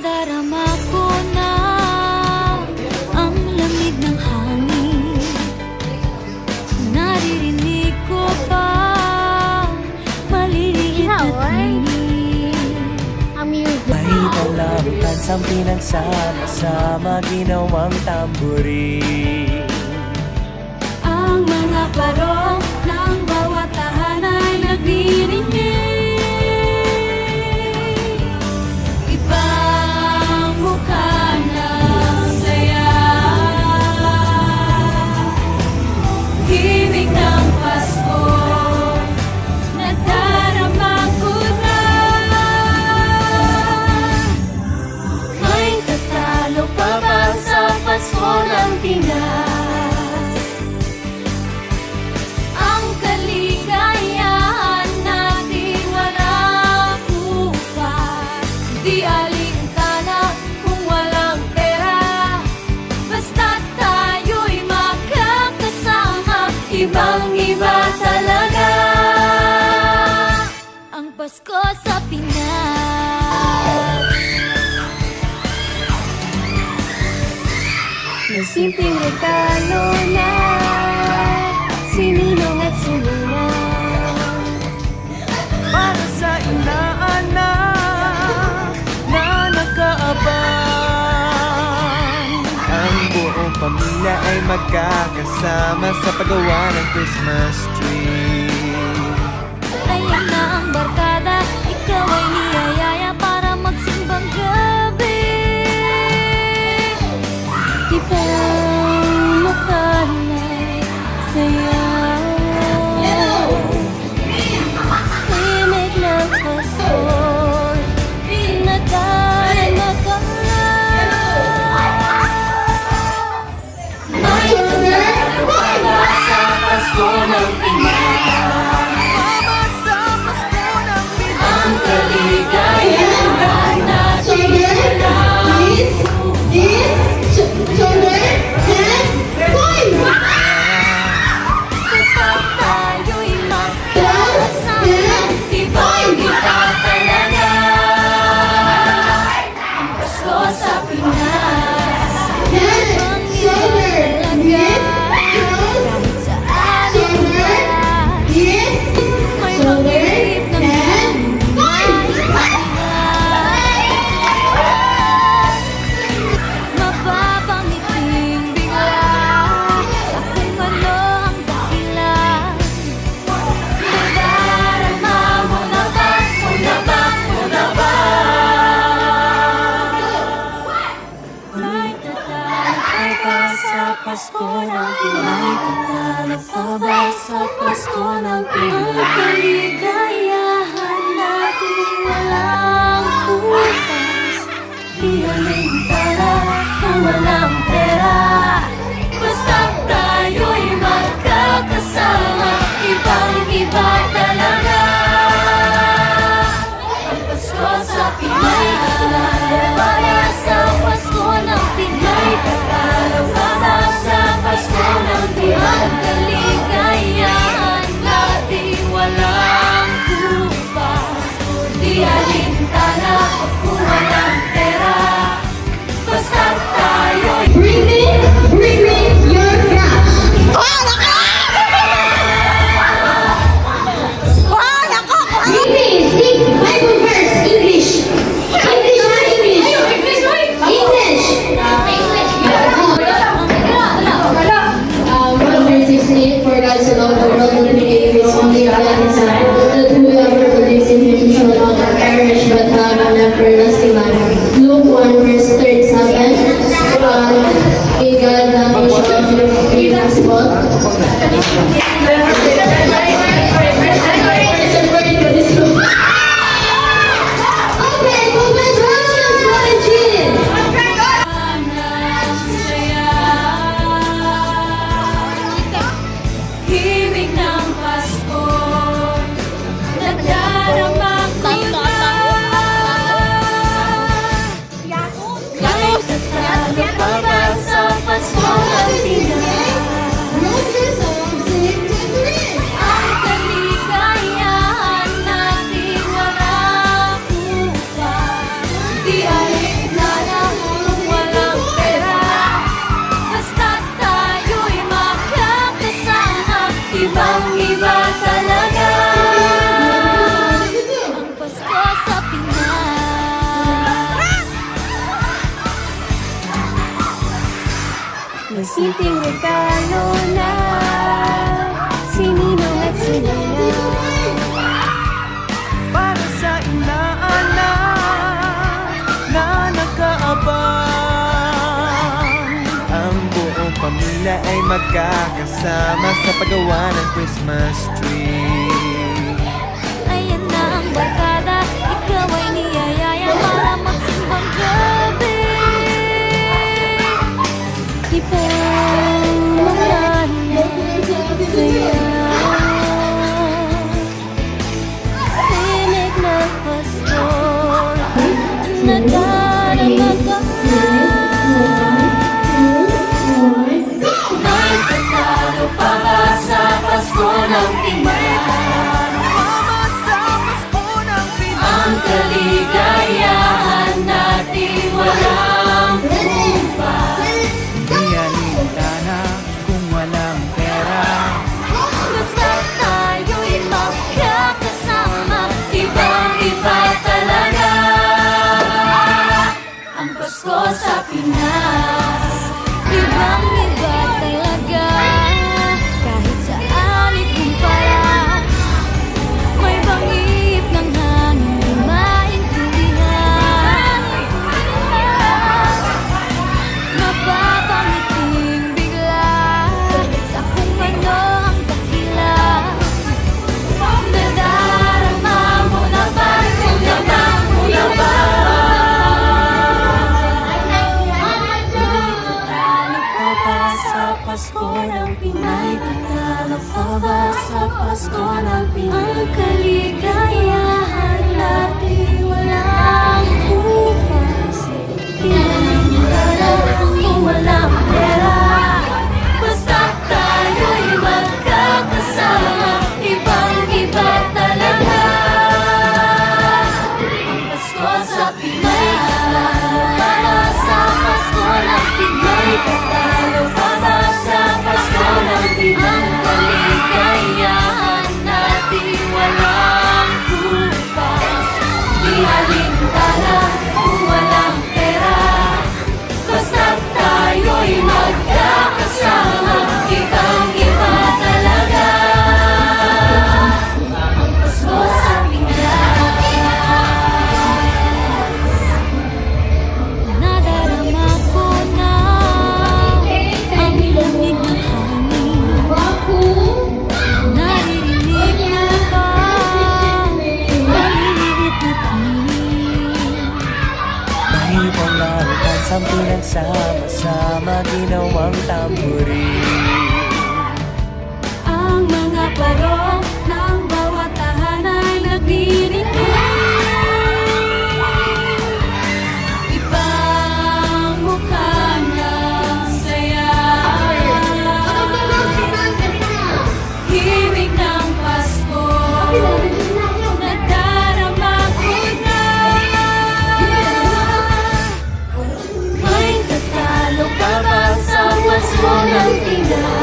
Nadarama ko na ang lamig ng hangin. Naririnig ko pa maliliit na tinig. May dalamutan sa pinagsama-sama ginawang tamburi. Ang mga barong ng bawat tahan ay nagbirinig. Ibang mukha ng saya, himig ng Pasko, nadarama ko na. May tatalo pa ba sa Pasko ng Pinas? Ang kaligayahan natin walang upas. Di alintana kung walang pera, basta't tayo'y makakasama. Ibang-iba talaga ang Pasko sa Pinas. May simpleng regalo na sininong at sininang. Para sa inaanak na nakaabang. Ang buong pamilya ay magkakasama sa paggawa ng Christmas tree. Ayan na ang barkada, ikaw ay niyayaya para magsimbang gabi. Ibang mukha ng saya, himig ng Pasko, nadarama ka na. May tatalo pa ba sa Pasko ng Pinas? Ang kaligayahan natin walang basta't tayo'y magkakasama. Ibang-iba talaga ang Pasko sa Pinas. Ibang-iba talaga kahit saan ang lugar. May pag-ibig ng mapapangiting bigla sa kung ano ang dahilan. Nadarama mo na ba? Mo na ba? Mo na ba? May tatalo pa ba sa Pasko ng Pinay? Tatalo pa ba sa Pasko ng Pinay? Ang kaligayahan natin walang upas. Di alintana kung walang pera, basta't tayo'y magkakasama. Ibang-iba talaga ang Pasko sa Pinay. Tatalo pa ba sa Pasko ng Pinay? Tatalo pa ba sa Pasko ng Pinay? Ang kaligayahan natin walang upas. Di alintana kung walang pera, simpleng regalo na sininong at sinina. Para sa inaanak na nakaabang, ang buong pamilya ay magkakasama sa paggawa ng Christmas tree. Ayan na ang barkada, ikaw ay niyayaya para magsimbang gabi. Ipamulan saya, tinig ng Pasko, nadarama ka. May pagkalo pa ba sa Pasko ng Pinoy? Ang kaligayahan natin walang bupas. Di alintana kung walang pera. Basta tayo'y magkakasama, ibang-iba talaga ang Pasko sa Pinas. Ibang-iba talaga, kahit saan ikumpara. May bangip ng hangin, di maintindihan. Mapapangiting bigla sa kung ano ang dakilan. Nadarama mo na ba? Mo na ba? Tatalo pa ba sa Pasko ng Pinay? Tatalo pa ba sa Pasko ng Pinay? Ang kaligayahan natin walang bukas. Pinaniniwala kung walang pera. Basta tayo'y magkakasama, ibang-iba talaga ang Pasko sa Pinay. Tatalo pa ba sa Pasko ng Pinay? Tatalo pa ba sa Pasko ng Pinay? Ang kaligayahan natin walang bukas. Di alintana kung walang pera. Basta tayo'y magkakasama, ibang-iba talaga ang Pasko sa Pinas. Nadarama ko na ang lamig ng hangin. Naririnig mo ba ang maliliit na tinig? May panglarutan sa pinagsama-sama, ginawang tamburin. Ang mga barong ng bawat tahanay nagbibigay. Ibang mukha ng saya, himig ng Pasko, nadarama ko na. May tatalo pa ba sa Pasko ng Pinas?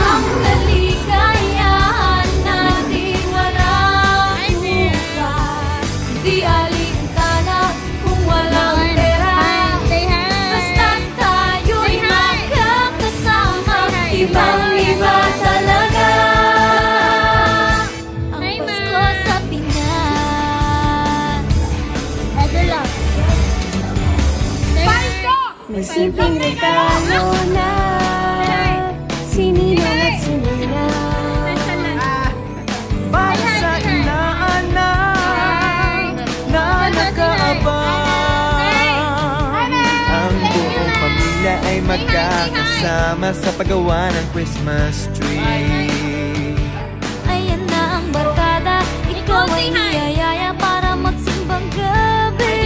Ang kaligayahan natin walang bukas. Di alintana kung walang pera. Basta tayo'y magkakasama, ibang-iba talaga ang Pasko sa Pinas. May simpleng regalo na sininong at sinina. Para sa inaanak na nakaabang, ang buong pamilya ay magkakasama sa paggawa ng Christmas tree. Ayan na ang barkada, ikaw ay niyayaya para magsimbang gabi.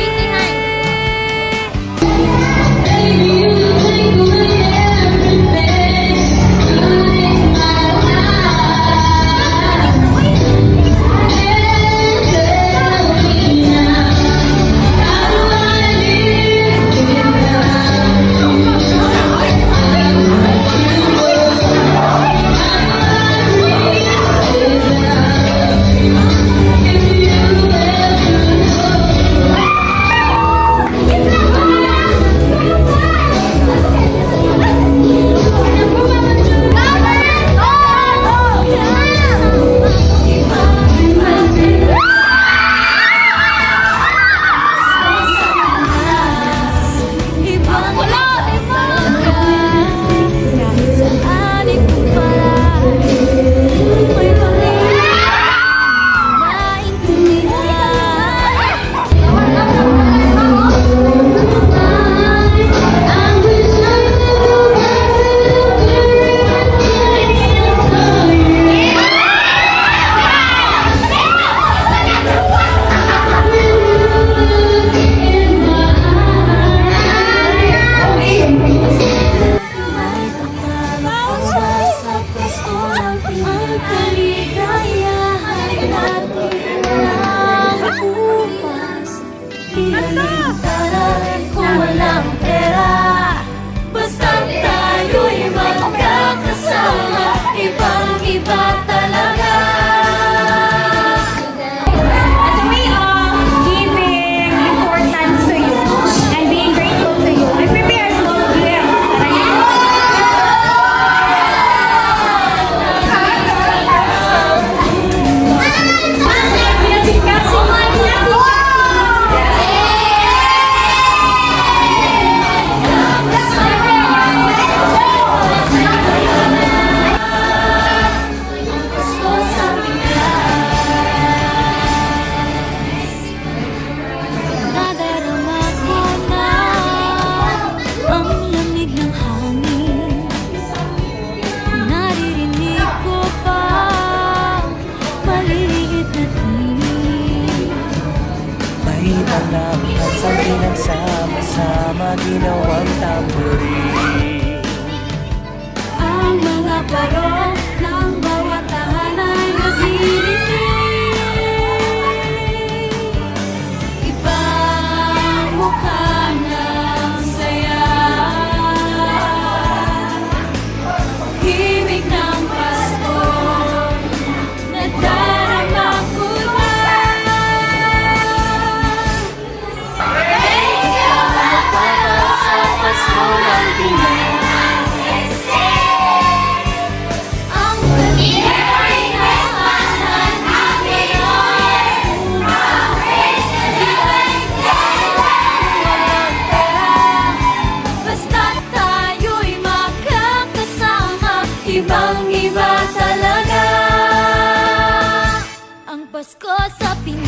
kaligtaran kung walang pera. Basta tayo'y magkakasama, ibang-iba talaga. As a way of giving importance to you and being grateful to you, I prepare a small gift para Pasko sa Pinas. Nadarama ko na ang lamig ng hangin. Naririnig ko pa maliliit na tinig. May talamnan sa pinagsama-sama ginawang tambourine. Ang mga barong ng bawat tahanay naglilinig. Ibang mukha ng saya, himig ng Pasko, nadarama ko na. Thank you para sa Pasko ng Pinas. Ang kanila'y kailangan namin ay iba'y walang pera. Basta tayo'y magkakasama, ibang-iba talaga. Ang Pasko sa Pinas.